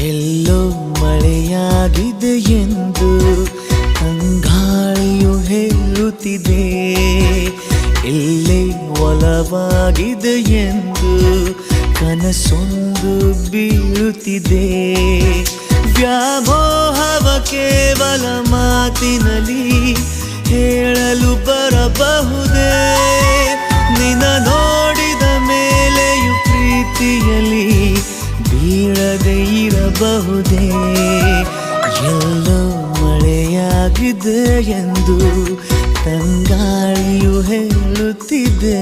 ಎಲ್ಲೋ ಮಳೆಯಾಗಿದೆ ಎಂದು ತಂಗಾಳಿಯು ಹೇಳುತ್ತಿದೆ. ಎಲ್ಲೇ ಒಲವಾಗಿದೆ ಎಂದು ಕನಸೊಂದು ಬೀಳುತ್ತಿದೆ. ವ್ಯಾಮೋಹವ ಕೇವಲ ಮಾತಿನಲ್ಲಿ ಹೇಳಲು ಬರಬಹುದೇ? ನಿನ್ನ ನೋಡಿದ ಮೇಲೆಯೂ ಪ್ರೀತಿಯಲ್ಲಿ ಬೀಳದೆ ಇರಬಹುದೇ? ಎಲ್ಲೋ ಮಳೆಯಾಗಿದೆ ಎಂದು ತಂಗಾಳಿಯು ಹೇಳುತ್ತಿದೆ.